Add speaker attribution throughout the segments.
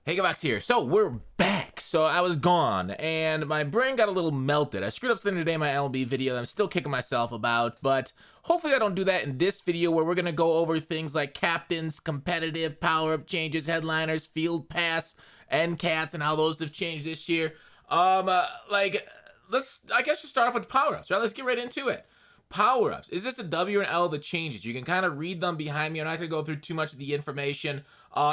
Speaker 1: Hey, Gabax here. So we're back. So I was gone and my brain got a little melted. I screwed up something today in my MLB video that I'm still kicking myself about, but hopefully I don't do that in this video where we're going to go over things like captains, competitive, power-up changes, headliners, field pass, end cats, and how those have changed this year. Let's, I guess, just start off with power-ups, right? Let's get right into it. Power-ups. Is this a W or an L that changes? You can kind of read them behind me. I'm not going to go through too much of the information.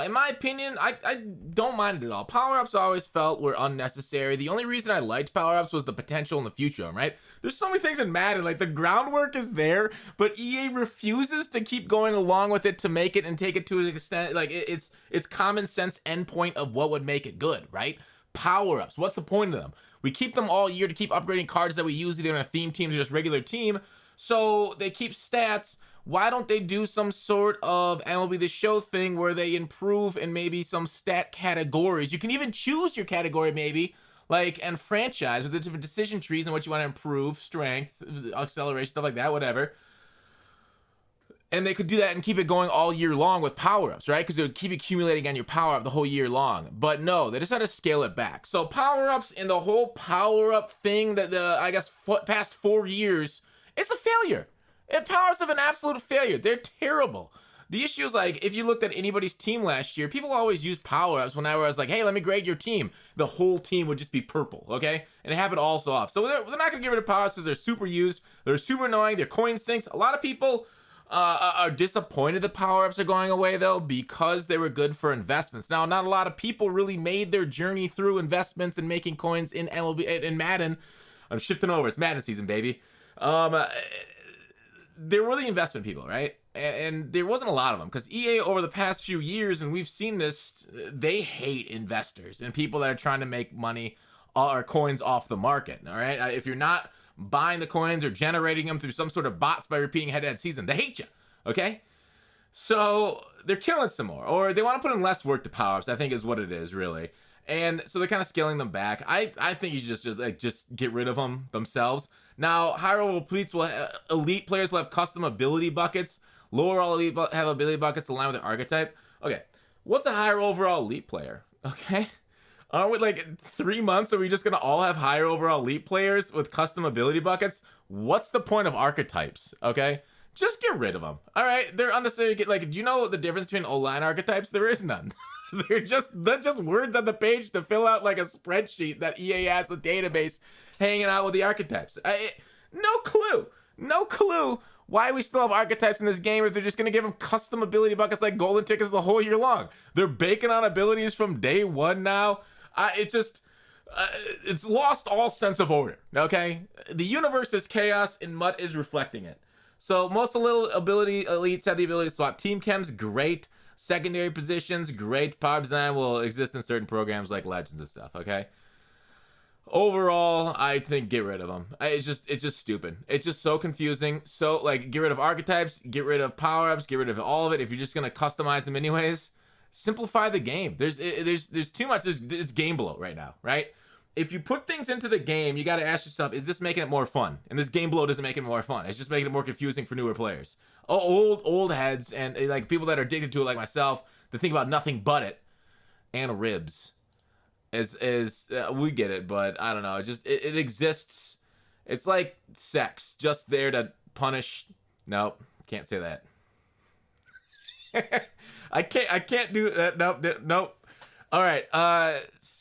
Speaker 1: In my opinion, I don't mind it at all. Power-ups I always felt were unnecessary. The only reason I liked power-ups was the potential in the future, right? There's so many things in Madden, like the groundwork is there, but EA refuses to keep going along with it to make it and take it to an extent, like it's common sense endpoint of what would make it good, right? Power-ups, what's the point of them? We keep them all year to keep upgrading cards that we use either in a theme team or just regular team, so they keep stats. Why don't they do some sort of MLB The Show thing where they improve in maybe some stat categories? You can even choose your category maybe, like, and franchise with the different decision trees and what you want to improve, strength, acceleration, stuff like that, whatever. And they could do that and keep it going all year long with power-ups, right? Because it would keep accumulating on your power-up the whole year long. But no, they decided to scale it back. So power-ups and the whole power-up thing that I guess past 4 years, it's a failure. Powers have an absolute failure. They're terrible. The issue is, like, if you looked at anybody's team last year, people always use power-ups whenever I was like, hey, let me grade your team. The whole team would just be purple, okay? And it happened all so often. So they're not going to get rid of power-ups because they're super used. They're super annoying. They're coin sinks. A lot of people are disappointed that power-ups are going away, though, because they were good for investments. Now, not a lot of people really made their journey through investments and making coins in MLB, in Madden. I'm shifting over. It's Madden season, baby. They were the investment people, right? And there wasn't a lot of them because EA over the past few years, and we've seen this, they hate investors and people that are trying to make money or coins off the market, all right? If you're not buying the coins or generating them through some sort of bots by repeating head-to-head season, they hate you, okay? So they're killing some more, or they want to put in less work to power-ups, I think is what it is, really. And so they're kind of scaling them back. I think you should just get rid of them themselves. Now, higher level elite players will have custom ability buckets. Lower elite have ability buckets aligned with their archetype. Okay, what's a higher overall elite player? Okay, aren't we like 3 months? Are we just gonna all have higher overall elite players with custom ability buckets? That's the point of archetypes? Okay, just get rid of them. All right, they're unnecessary. Like, do you know the difference between O-line archetypes? There is none. They're just words on the page to fill out like a spreadsheet that EA has a database hanging out with the archetypes. No clue why we still have archetypes in this game if they're just going to give them custom ability buckets like golden tickets the whole year long. They're baking on abilities from day one now. It's lost all sense of order, okay? The universe is chaos and MUT is reflecting it. So most little ability elites have the ability to swap team chems, great. Secondary positions, great. Power design will exist in certain programs like Legends and stuff, okay? Overall, I think get rid of them. It's just stupid. It's just so confusing. So, like, get rid of archetypes, get rid of power-ups, get rid of all of it. If you're just gonna customize them anyways, simplify the game. There's too much. It's game bloat right now, right? If you put things into the game, you got to ask yourself, is this making it more fun? And this game bloat doesn't make it more fun. It's just making it more confusing for newer players. Old heads and like people that are addicted to it like myself that think about nothing but it and ribs. We get it, but I don't know. It exists. It's like sex, just there to punish. Nope, can't say that. I can't do that. Nope. All right,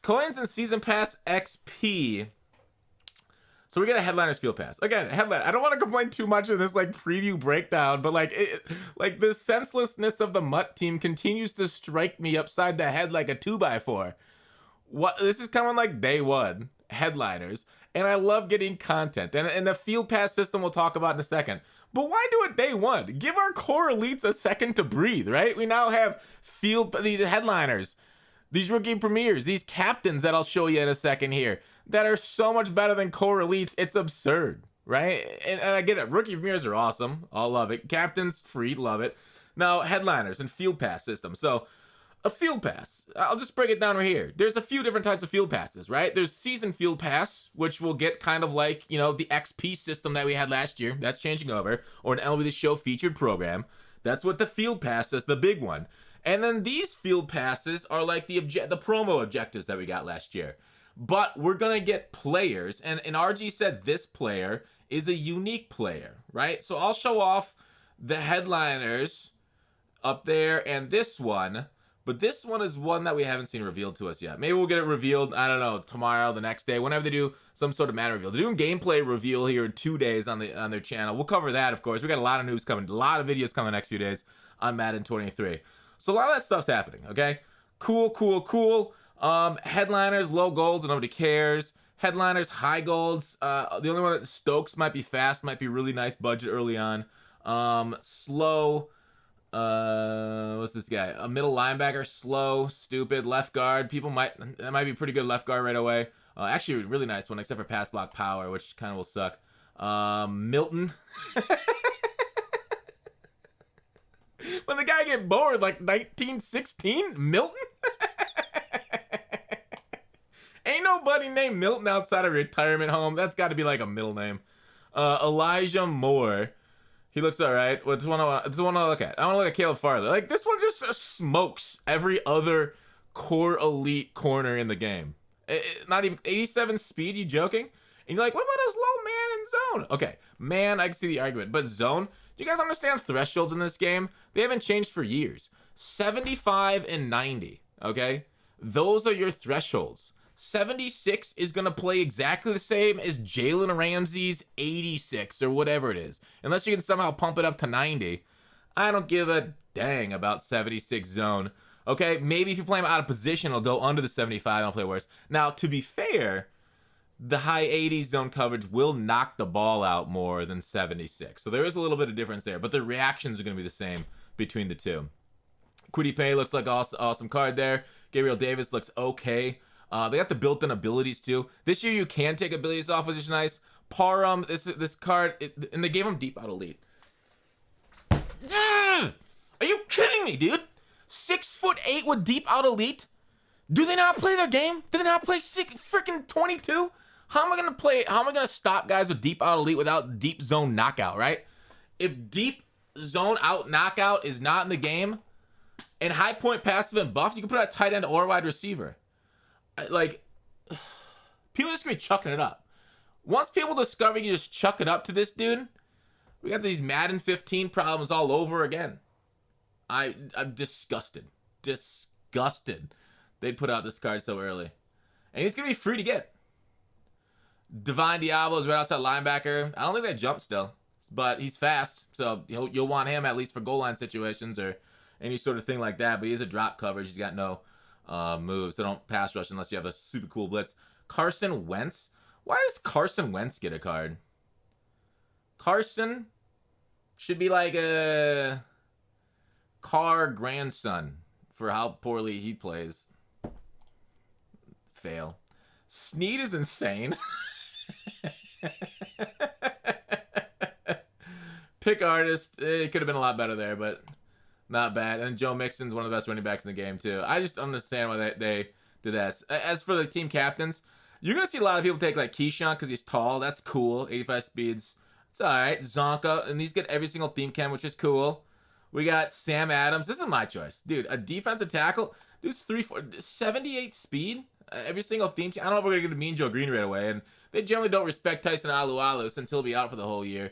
Speaker 1: coins and season pass XP. So we got a headliners field pass. Again, headline. I don't want to complain too much in this like preview breakdown, but like the senselessness of the MUT team continues to strike me upside the head like a 2x4. What, this is coming like day one, headliners, and I love getting content. And the field pass system we'll talk about in a second. But why do it day one? Give our core elites a second to breathe, right? We now have these headliners, these rookie premieres, these captains that I'll show you in a second here that are so much better than core elites. It's absurd, right? And I get it. Rookie premieres are awesome. I'll love it. Captains, free, love it. Now, headliners and field pass system. So a field pass, I'll just break it down right here. There's a few different types of field passes, right? There's season field pass, which will get kind of like, you know, the XP system that we had last year. That's changing over. Or an MLB The Show featured program. That's what the field pass is, the big one. And then these field passes are like the promo objectives that we got last year. But we're going to get players. And RG said this player is a unique player, right? So I'll show off the headliners up there and this one. But this one is one that we haven't seen revealed to us yet. Maybe we'll get it revealed, I don't know, tomorrow, the next day, whenever they do some sort of Madden reveal. They're doing gameplay reveal here in 2 days on their channel. We'll cover that, of course. We got a lot of news coming, a lot of videos coming the next few days on Madden 23. So a lot of that stuff's happening, okay? Cool. Headliners, low golds, and nobody cares. Headliners, high golds. The only one that Stokes might be fast, might be really nice budget early on. Slow. What's this guy? A middle linebacker, slow, stupid, left guard. That might be pretty good left guard right away. Actually, a really nice one, except for pass block power, which kind of will suck. Milton. When the guy get bored, like 1916, Milton? Ain't nobody named Milton outside of a retirement home. That's got to be like a middle name. Elijah Moore. He looks all right. This one I want to look at. I want to look at Caleb Farley. Like, this one just smokes every other core elite corner in the game. Not even 87 speed, you joking? And you're like, what about his low man in zone? Okay, man, I can see the argument. But zone, do you guys understand thresholds in this game? They haven't changed for years. 75 and 90, okay? Those are your thresholds. 76 is going to play exactly the same as Jalen Ramsey's 86 or whatever it is. Unless you can somehow pump it up to 90. I don't give a dang about 76 zone. Okay, maybe if you play him out of position, it'll go under the 75 and I'll play worse. Now, to be fair, the high 80s zone coverage will knock the ball out more than 76. So there is a little bit of difference there, but the reactions are going to be the same between the two. Kwity Paye looks like awesome card there. Gabriel Davis looks okay. They got the built-in abilities too. This year you can take abilities off, which is nice. Parham, this card, and they gave him deep out elite. Are you kidding me, dude? 6'8" with deep out elite? Do they not play their game? Do they not play freaking 22? How am I gonna stop guys with deep out elite without deep zone knockout, right? If deep zone out knockout is not in the game, and high point passive and buff, you can put out tight end or wide receiver. Like, people are just gonna be chucking it up. Once people discover you just chuck it up to this dude, we got these Madden 15 problems all over again. I'm disgusted. Disgusted they'd put out this card so early. And he's gonna be free to get. Divine Diablo is right outside linebacker. I don't think that jump still, but he's fast, so you'll want him at least for goal line situations or any sort of thing like that. But he is a drop coverage. He's got no moves, so don't pass rush unless you have a super cool blitz. Carson Wentz. Why does Carson Wentz get a card? Carson should be like a Carr grandson for how poorly he plays. Fail. Snead is insane. Pick artist. It could have been a lot better there, but not bad. And Joe Mixon's one of the best running backs in the game, too. I just understand why they did that. As for the team captains, you're going to see a lot of people take like Keyshawn because he's tall. That's cool. 85 speeds. It's all right. Zonka. And these get every single team cam, which is cool. We got Sam Adams. This is my choice. Dude, a defensive tackle. Dude's 78 speed. Every single theme team. I don't know if we're going to get to Mean Joe Green right away. And they generally don't respect Tyson Alualu since he'll be out for the whole year.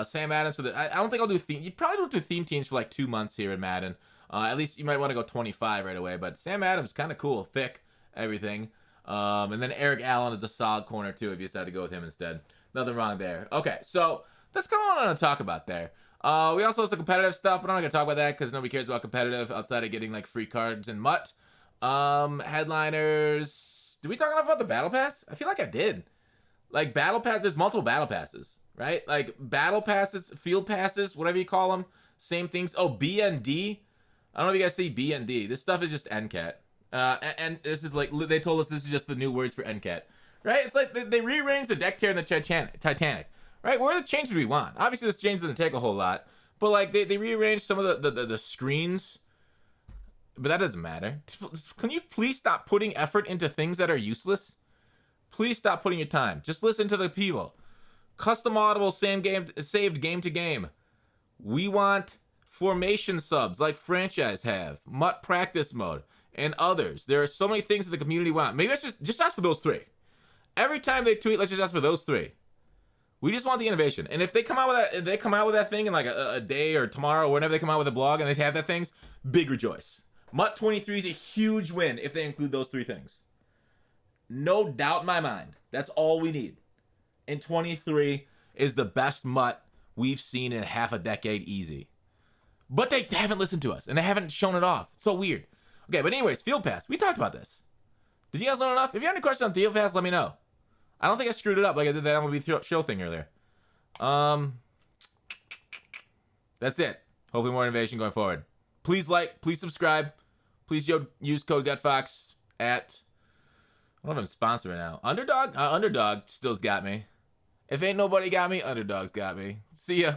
Speaker 1: Sam Adams for the. I don't think I'll do theme. You probably don't do theme teams for like 2 months here in Madden. At least you might want to go 25 right away. But Sam Adams kind of cool, thick, everything. And then Eric Allen is a solid corner too if you decide to go with him instead. Nothing wrong there. Okay, so let's go on and talk about there. We also have some competitive stuff, but I'm not gonna talk about that because nobody cares about competitive outside of getting like free cards and MUT. Headliners. Did we talk enough about the battle pass? I feel like I did. Like battle pass, there's multiple battle passes, right? Like battle passes, field passes, whatever you call them, same things. Oh, BND. I don't know if you guys see BND. This stuff is just NCAT. And this is like, they told us this is just the new words for NCAT, right? It's like they rearranged the deck chair in the Titanic, right? Where are the changes we want? Obviously, this change doesn't take a whole lot, but like they rearranged some of the screens, but that doesn't matter. Can you please stop putting effort into things that are useless? Please stop putting your time. Just listen to the people. Custom audible, same game, saved game to game. We want formation subs like Franchise have, MUT practice mode, and others. There are so many things that the community want. Maybe let's just ask for those 3. Every time they tweet, let's just ask for those 3. We just want the innovation. And if they come out with that, if they come out with that thing in like a day or tomorrow, or whenever they come out with a blog and they have that things, big rejoice. MUT 23 is a huge win if they include those 3 things. No doubt in my mind. That's all we need. And 23 is the best MUT we've seen in half a decade easy. But they haven't listened to us, and they haven't shown it off. It's so weird. Okay, but anyways, Field Pass. We talked about this. Did you guys learn enough? If you have any questions on Field Pass, let me know. I don't think I screwed it up like I did that MLB show thing earlier. That's it. Hopefully more innovation going forward. Please like, please subscribe. Please use code GutFox at... I don't know if I'm sponsored right now. Underdog? Underdog still's got me. If ain't nobody got me, Underdog's got me. See ya.